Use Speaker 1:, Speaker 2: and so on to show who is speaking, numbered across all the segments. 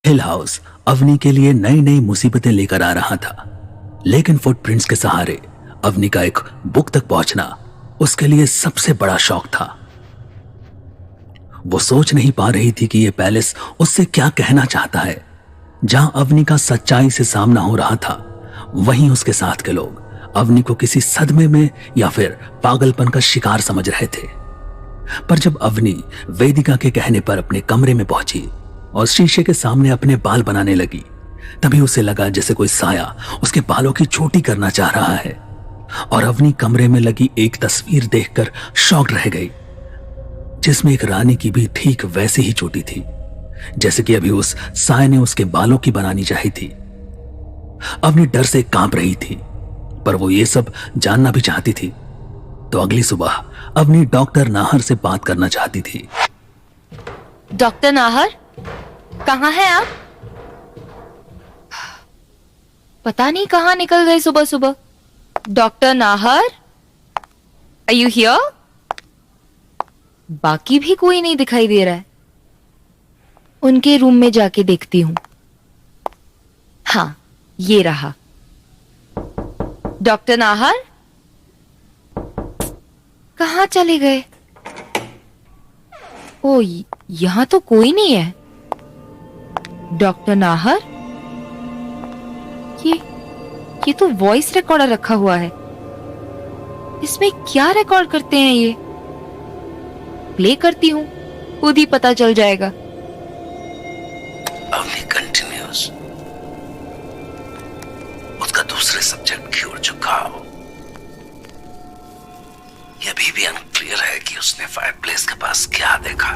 Speaker 1: हिल house Avani के लिए नई नई मुसीबतें लेकर आ रहा था, लेकिन फुटप्रिंट्स के सहारे अवनी का एक बुक तक पहुंचना उसके लिए सबसे बड़ा शौक था। वो सोच नहीं पा रही थी कि यह पैलेस उससे क्या कहना चाहता है। जहां अवनी का सच्चाई से सामना हो रहा था, वहीं उसके साथ के लोग अवनी को किसी सदमे में या फिर पागलपन का शिकार समझ रहे थे। पर जब अवनी वेदिका के कहने पर अपने कमरे में पहुंची और शीशे के सामने अपने बाल बनाने लगी, तभी उसे लगा जैसे कोई साया उसके बालों की चोटी करना चाह रहा है। और अवनी कमरे में लगी एक तस्वीर देखकर शॉक्ड रह गई, जिसमें एक रानी की भी ठीक वैसी ही चोटी थी जैसे कि अभी उस साय ने उसके बालों की बनानी चाही थी। अवनी डर से कांप रही थी, पर वो ये सब जानना भी चाहती थी। तो अगली सुबह अवनी डॉक्टर नाहर से बात करना चाहती थी।
Speaker 2: डॉक्टर नाहर, कहाँ हैं आप? पता नहीं कहाँ निकल गए सुबह सुबह। Doctor Nahar, are you here? बाकी भी कोई नहीं दिखाई दे रहा है। उनके रूम में जाके देखती हूं। हाँ, ये रहा। डॉक्टर नाहर, कहाँ चले गए? ओ, यहां तो कोई नहीं है। डॉक्टर नाहर, ये तो वॉइस रिकॉर्डर रखा हुआ है। इसमें क्या रिकॉर्ड करते हैं ये? प्ले करती हूं, खुद ही पता चल जाएगा।
Speaker 1: अवनी कंटिन्यूज। उसका दूसरे सब्जेक्ट की ओर झुकाव। यह अभी भी अनक्लियर है कि उसने फायरप्लेस के पास क्या देखा,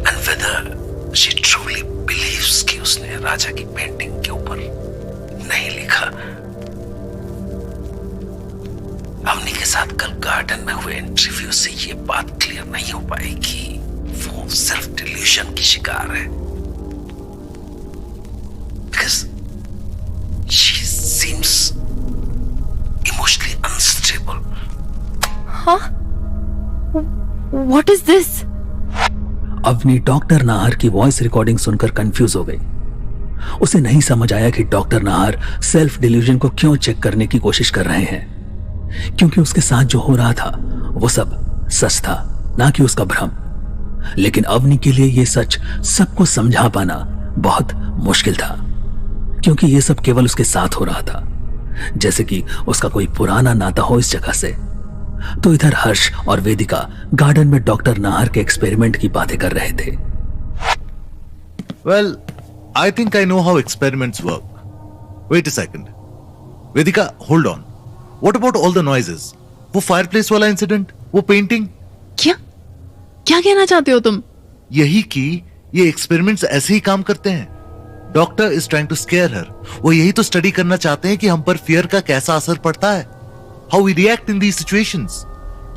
Speaker 1: and whether she truly believes कि उसने राजा की पेंटिंग के ऊपर नहीं लिखा। अवनी के साथ कल गार्डन में हुए इंटरव्यू से ये बात क्लियर नहीं हो पाई कि वो सेल्फ डिल्यूशन की शिकार है, because she seems emotionally unstable.
Speaker 2: हाँ? What is this?
Speaker 1: Avni doctor Nahar की वॉइस रिकॉर्डिंग सुनकर कंफ्यूज हो गई। उसे नहीं समझ आया कि डॉक्टर नाहर सेल्फ डिल्यूजन को क्यों चेक करने की कोशिश कर रहे हैं, क्योंकि उसके साथ जो हो रहा था वो सब सच था, ना कि उसका भ्रम। लेकिन अवनी के लिए यह सच सबको समझा पाना बहुत मुश्किल था, क्योंकि यह सब केवल उसके साथ हो रहा था, जैसे कि उसका कोई पुराना नाता हो इस जगह से। तो इधर हर्ष और वेदिका गार्डन में डॉक्टर नाहर के एक्सपेरिमेंट की बातें कर रहे थे।
Speaker 3: Well, I think I know how experiments work. Wait a second. Vedika, hold on. What about all the noises? वो fireplace वाला इंसिडेंट, वो पेंटिंग?
Speaker 4: क्या कहना चाहते हो तुम?
Speaker 3: यही कि ये एक्सपेरिमेंट्स ऐसे ही काम करते हैं। Doctor is trying to scare her. वो यही तो स्टडी करना चाहते हैं कि हम पर फियर का कैसा असर पड़ता है, how we react in these situations.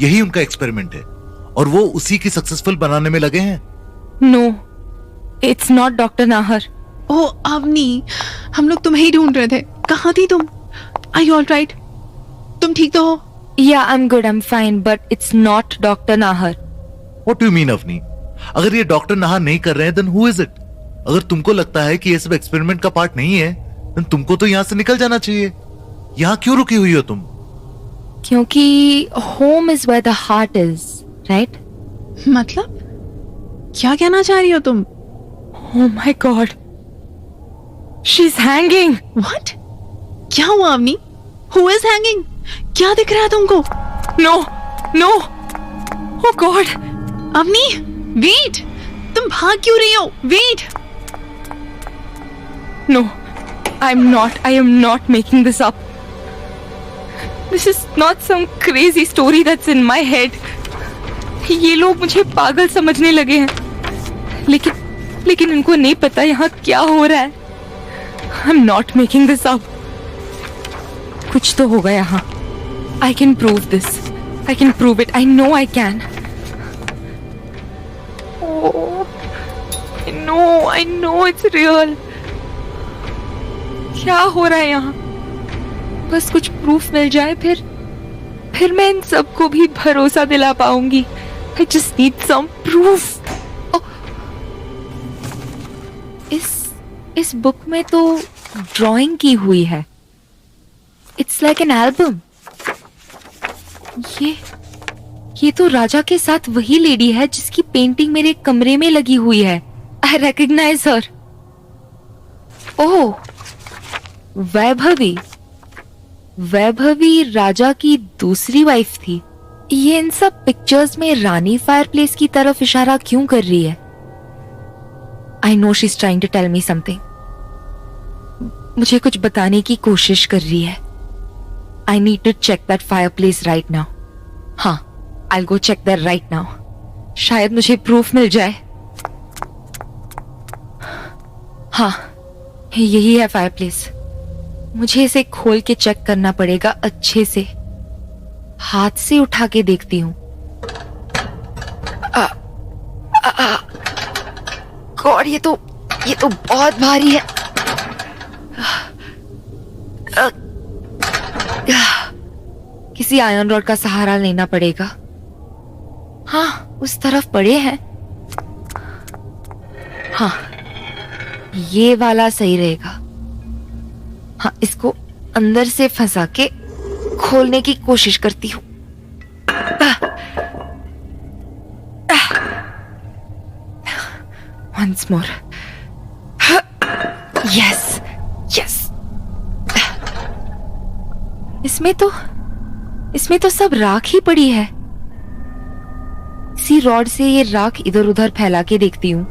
Speaker 3: यही उनका एक्सपेरिमेंट है और वो उसी की सक्सेसफुल बनाने में लगे हैं।
Speaker 2: No, it's not doctor Nahar.
Speaker 4: ओ अवनी, हम लोग तुम्हें ही ढूंढ रहे थे। कहाँ थी तुम? Are you all right? तुम ठीक तो हो?
Speaker 2: Yeah, I am good, I am fine, but it's not doctor Nahar.
Speaker 3: What do you mean, Avni? अगर ये डॉक्टर नाहर नहीं कर रहे हैं, then who is it? अगर तुमको लगता है कि ये सब एक्सपेरिमेंट का पार्ट नहीं है, then तुमको तो यहाँ से निकल जाना चाहिए। यहाँ क्यों रुकी हुई हो तुम?
Speaker 2: क्योंकि home is where the heart is, right?
Speaker 4: मतलब क्या कहना चाह रही हो तुम?
Speaker 2: Oh my God, she's hanging.
Speaker 4: What? क्या हुआ अवनी? Who is hanging? क्या दिख रहा है तुमको?
Speaker 2: No, no. Oh God.
Speaker 4: Avni, wait! तुम भाग क्यों रही हो? Wait!
Speaker 2: No, I am not making this up. This is not some crazy story that's in my head. ये लोग मुझे पागल समझने लगे हैं, लेकिन इनको नहीं पता यहाँ क्या हो रहा है। I'm not making this up. कुछ तो होगा यहाँ। I can prove this. I can prove it. I know I can. Oh, I know it's real. क्या हो रहा है यहाँ? बस कुछ प्रूफ मिल जाए, फिर मैं इन सबको भी भरोसा दिला पाऊंगी। I just need some proof. इस बुक में तो ड्राइंग की हुई है। It's like an album. ये तो राजा के साथ वही लेडी है जिसकी पेंटिंग मेरे कमरे में लगी हुई है। आई रिकॉग्नाइज हर। ओह, वैभवी। वैभवी राजा की दूसरी वाइफ थी। ये इन सब पिक्चर्स में रानी फायरप्लेस की तरफ इशारा क्यों कर रही है? I know she is trying to tell me something. मुझे कुछ बताने की कोशिश कर रही है। I need to check that fireplace right now. हाँ, I go check that right now. शायद मुझे प्रूफ मिल जाए। हाँ, यही है फायरप्लेस। मुझे इसे खोल के चेक करना पड़ेगा अच्छे से। हाथ से उठा के देखती हूँ। गॉड, ये तो बहुत भारी है। किसी आयरन रॉड का सहारा लेना पड़ेगा। हाँ, उस तरफ पड़े हैं। हाँ, ये वाला सही रहेगा। हाँ, इसको अंदर से फंसा के खोलने की कोशिश करती हूँ। Once more. Yes, yes. इसमें तो सब राख ही पड़ी है। इसी रॉड से ये राख इधर उधर फैला के देखती हूँ।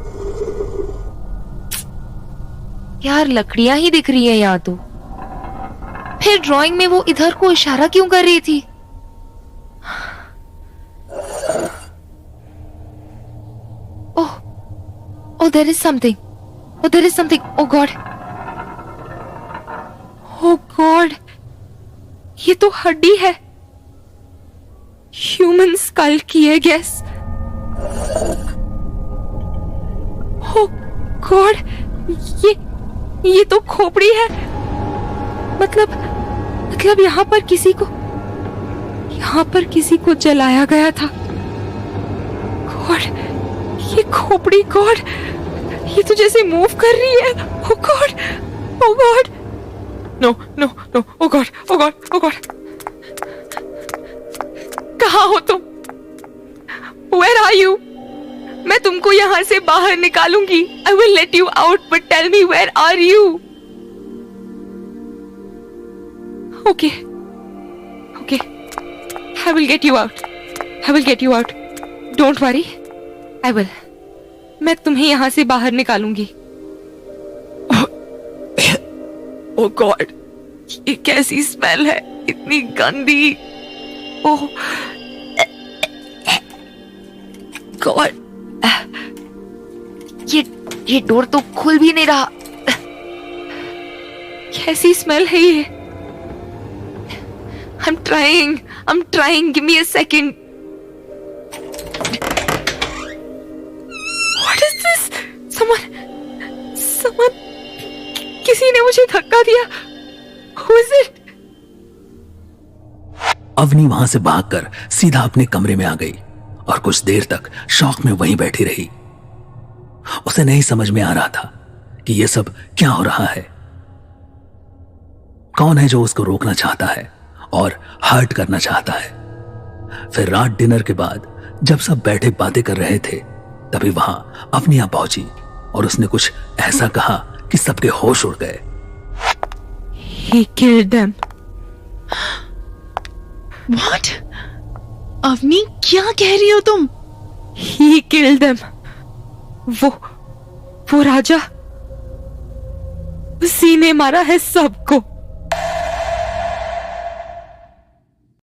Speaker 2: यार, लकड़ियां ही दिख रही है यहाँ तो। फिर ड्राइंग में वो इधर को इशारा क्यों कर रही थी? Oh, there is something. Oh God. Oh God. ये तो हड्डी है। ह्यूमन स्कल की है गैस। Oh God. ये तो खोपड़ी है। मतलब यहाँ पर किसी को जलाया गया था। गॉड, ये खोपड़ी, गॉड, ये तो जैसे मूव कर रही है। ओ गॉड, नो, ओ गॉड, कहाँ हो तुम? Where are you? मैं तुमको यहाँ से बाहर निकालूंगी। I will let you out, but tell me where are you? Okay. I will get you out. Don't worry. I will. मैं तुम्हें यहाँ से बाहर निकालूंगी। Oh God, ये कैसी स्मेल है, इतनी गंदी। ओह God, ये डोर तो खुल भी नहीं रहा। कैसी स्मेल है ये? I'm trying. Give me a second. What is this? Someone. किसी ने मुझे धक्का दिया। Who is it?
Speaker 1: अवनी वहां से भागकर सीधा अपने कमरे में आ गई और कुछ देर तक शौक में वहीं बैठी रही। उसे नहीं समझ में आ रहा था कि यह सब क्या हो रहा है। कौन है जो उसको रोकना चाहता है और हर्ट करना चाहता है। फिर रात डिनर के बाद जब सब बैठे बातें कर रहे थे, तभी वहां अवनिया पहुंची और उसने कुछ ऐसा कहा कि सबके होश उड़ गए।
Speaker 2: He killed them.
Speaker 4: What? Avani, क्या कह रही हो तुम?
Speaker 2: He killed them. वो राजा, उसी ने मारा है सबको।